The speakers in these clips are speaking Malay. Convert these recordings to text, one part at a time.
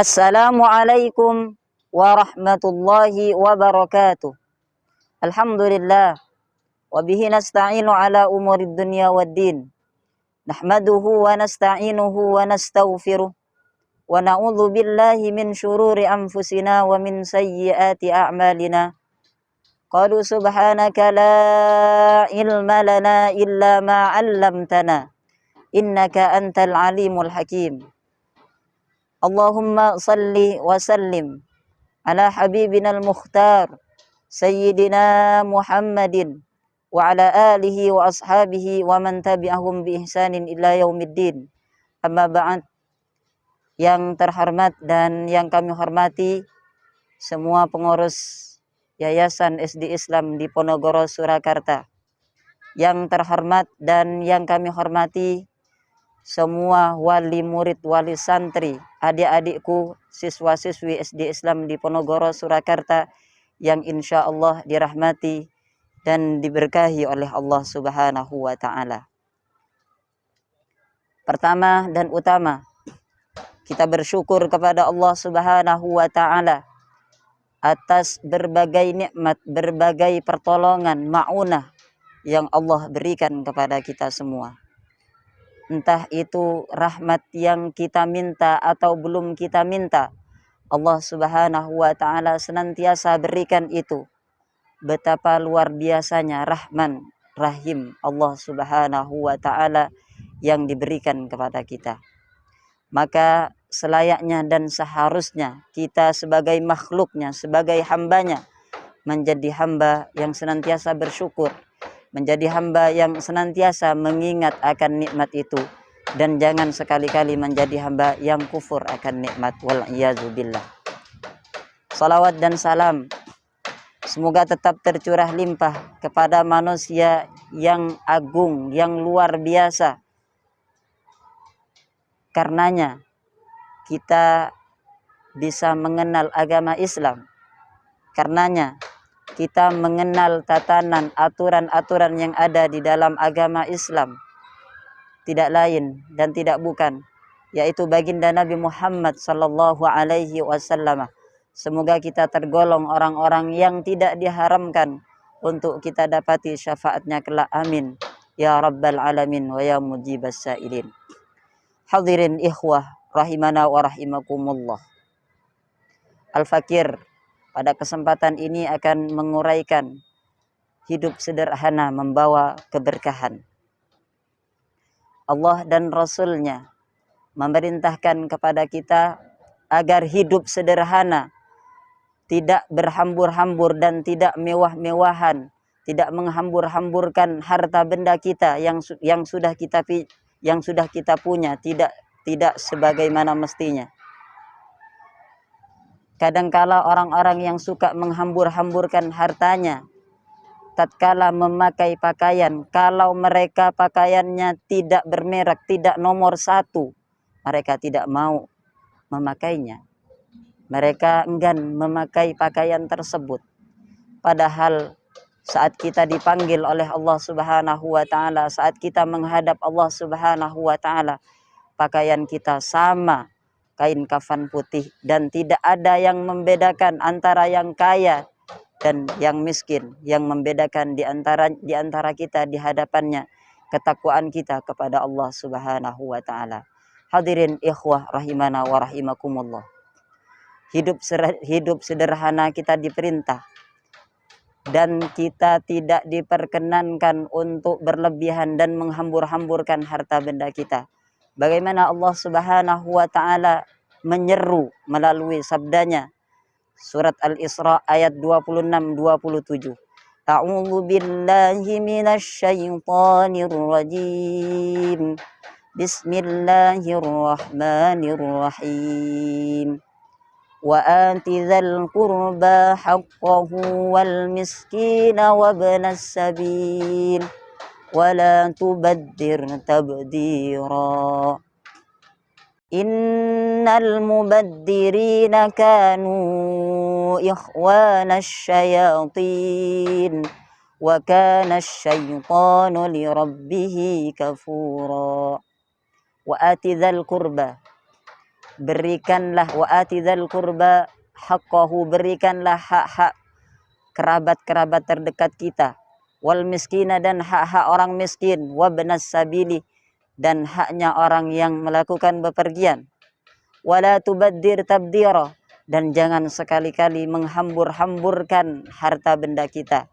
Assalamualaikum warahmatullahi wabarakatuh. Alhamdulillah wa bihi nasta'inu ala umurid dunya waddin. Nahmaduhu wa nasta'inuhu wa nastaghfiruh wa na'udzu billahi min syururi anfusina wa min sayyiati a'malina. Qalu subhanaka la ilma lana illa ma 'allamtana innaka antal alimul hakim. Allahumma salli wa sallim ala habibina al-mukhtar sayyidina Muhammadin wa ala alihi wa ashabihi wa man tabi'ahum bi ihsanin ila yaumiddin. Amma ba'd. Yang terhormat dan yang kami hormati semua pengurus Yayasan SD Islam di Ponorogo, Surakarta. Yang terhormat dan yang kami hormati semua wali murid, wali santri, adik-adikku, siswa-siswi SD Islam di Ponorogo, Surakarta yang insya Allah dirahmati dan diberkahi oleh Allah Subhanahu wa Ta'ala. Pertama dan utama, kita bersyukur kepada Allah Subhanahu wa Ta'ala atas berbagai nikmat, berbagai pertolongan, ma'unah yang Allah berikan kepada kita semua. Entah itu rahmat yang kita minta atau belum kita minta, Allah Subhanahu wa Ta'ala senantiasa berikan itu. Betapa luar biasanya Rahman Rahim Allah Subhanahu wa Ta'ala yang diberikan kepada kita. Maka selayaknya dan seharusnya kita sebagai makhluknya, sebagai hambanya, menjadi hamba yang senantiasa bersyukur, menjadi hamba yang senantiasa mengingat akan nikmat itu, dan jangan sekali-kali menjadi hamba yang kufur akan nikmat. Wal'iyazubillah. Salawat dan salam semoga tetap tercurah limpah kepada manusia yang agung, yang luar biasa. Karenanya kita bisa mengenal agama Islam. Karenanya kita mengenal tatanan, aturan-aturan yang ada di dalam agama Islam. Tidak lain dan tidak bukan, yaitu baginda Nabi Muhammad sallallahu alaihi wasallam. Semoga kita tergolong orang-orang yang tidak diharamkan untuk kita dapati syafaatnya kelak. Amin ya rabbal alamin wa ya mujibas sailin. Hadirin ikhwah rahimana wa rahimakumullah. Al-Fakir pada kesempatan ini akan menguraikan hidup sederhana membawa keberkahan. Allah dan Rasul-Nya memerintahkan kepada kita agar hidup sederhana, tidak berhambur-hambur dan tidak mewah-mewahan, tidak menghambur-hamburkan harta benda kita yang sudah kita punya, tidak sebagaimana mestinya. Kadangkala orang-orang yang suka menghambur-hamburkan hartanya tatkala memakai pakaian, kalau mereka pakaiannya tidak bermerek, tidak nomor satu, mereka tidak mau memakainya. Mereka enggan memakai pakaian tersebut. Padahal saat kita dipanggil oleh Allah Subhanahu wa Ta'ala, saat kita menghadap Allah Subhanahu wa Ta'ala, pakaian kita sama, kain kafan putih, dan tidak ada yang membedakan antara yang kaya dan yang miskin. Yang membedakan di antara kita di hadapannya ketakwaan kita kepada Allah Subhanahu wa Ta'ala. Hadirin ikhwah rahimana wa rahimakumullah. Hidup sederhana kita diperintah, dan kita tidak diperkenankan untuk berlebihan dan menghambur-hamburkan harta benda kita. Bagaimana Allah Subhanahu wa Ta'ala menyeru melalui sabdanya, surat Al-Isra ayat 26-27. A'udzu billahi minasyaitonir rajim. Bismillahirrahmanirrahim. Wa ati dzal qurba haqqahu wal miskina wa ibnas sabil wa la tubaddir tabdira. Innal mubaddirina kanu ikhwana syayatin wa kana syaitanu li rabbih kafura. Wa ati dzal qurba, berikanlah wa atidzal qurba haqqahu, berikanlah hak-hak kerabat-kerabat terdekat kita, wal miskina, dan hak-hak orang miskin, wabnas sabili, dan haknya orang yang melakukan bepergian, wala tubaddir tabdira, dan jangan sekali-kali menghambur-hamburkan harta benda kita.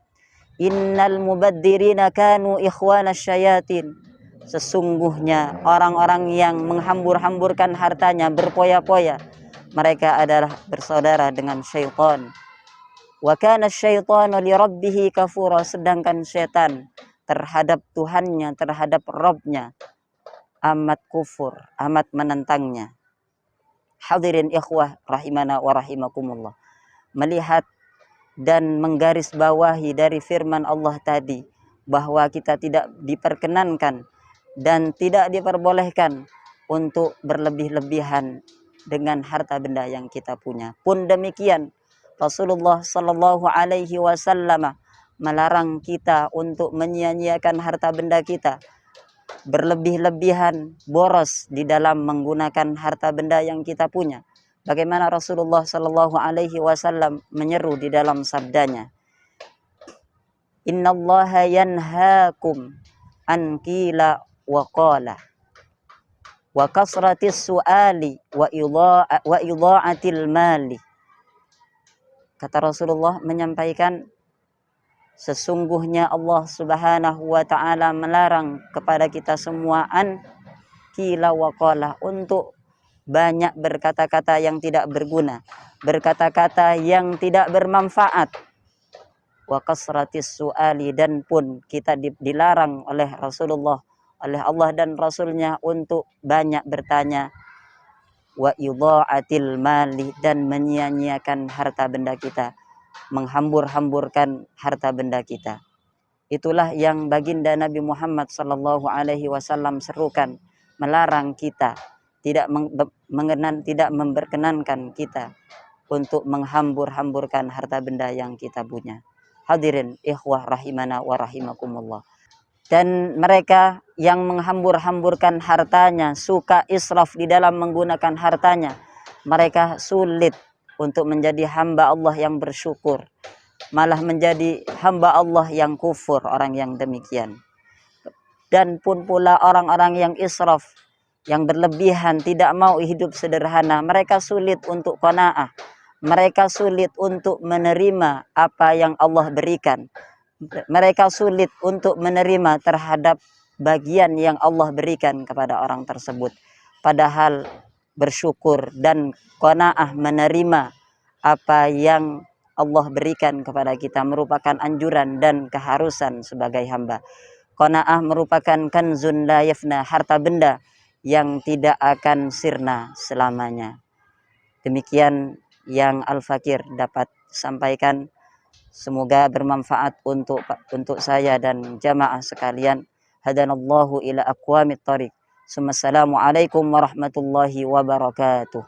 Innal mubaddirina kanu ikhwana syayatin, sesungguhnya orang-orang yang menghambur-hamburkan hartanya, berpoya-poya, mereka adalah bersaudara dengan syaitan. Wa kana syaitanu li rabbih kafura, sedangkan syaitan terhadap Tuhannya, terhadap Rabbnya amat kufur, amat menentangnya. Hadirin ikhwah rahimana wa rahimakumullah, melihat dan menggarisbawahi dari firman Allah tadi bahwa kita tidak diperkenankan dan tidak diperbolehkan untuk berlebih-lebihan dengan harta benda yang kita punya. Pun demikian, Rasulullah Sallallahu Alaihi Wasallam melarang kita untuk menyia-nyiakan harta benda kita, berlebih-lebihan, boros di dalam menggunakan harta benda yang kita punya. Bagaimana Rasulullah Sallallahu Alaihi Wasallam menyeru di dalam sabdanya, Innallaha yanhaakum an qila wa qala wa kasratis su'ali wa idha'atil mali. Kata Rasulullah menyampaikan, sesungguhnya Allah Subhanahu wa taala melarang kepada kita semua an qila wa qala, untuk banyak berkata-kata yang tidak berguna, berkata-kata yang tidak bermanfaat. Wa kasratis su'ali, dan pun kita dilarang oleh Rasulullah, oleh Allah dan Rasulnya untuk banyak bertanya. Wa idha'atil mali, dan menyia-nyiakan harta benda kita, menghambur-hamburkan harta benda kita. Itulah yang baginda Nabi Muhammad sallallahu alaihi wasallam serukan, melarang kita, tidak memperkenankan kita untuk menghambur-hamburkan harta benda yang kita punya. Hadirin ikhwah rahimana wa rahimakumullah. Dan mereka yang menghambur-hamburkan hartanya, suka israf di dalam menggunakan hartanya, mereka sulit untuk menjadi hamba Allah yang bersyukur, malah menjadi hamba Allah yang kufur, orang yang demikian. Dan pun pula orang-orang yang israf, yang berlebihan, tidak mau hidup sederhana, mereka sulit untuk qanaah, mereka sulit untuk menerima apa yang Allah berikan, mereka sulit untuk menerima terhadap bagian yang Allah berikan kepada orang tersebut. Padahal bersyukur dan qanaah menerima apa yang Allah berikan kepada kita merupakan anjuran dan keharusan sebagai hamba. Qanaah merupakan kanzun la yafna, harta benda yang tidak akan sirna selamanya. Demikian yang Al-Fakir dapat sampaikan. Semoga bermanfaat untuk saya dan jamaah sekalian. Hadanallahu ila aqwamit thariq. Assalamualaikum warahmatullahi wabarakatuh.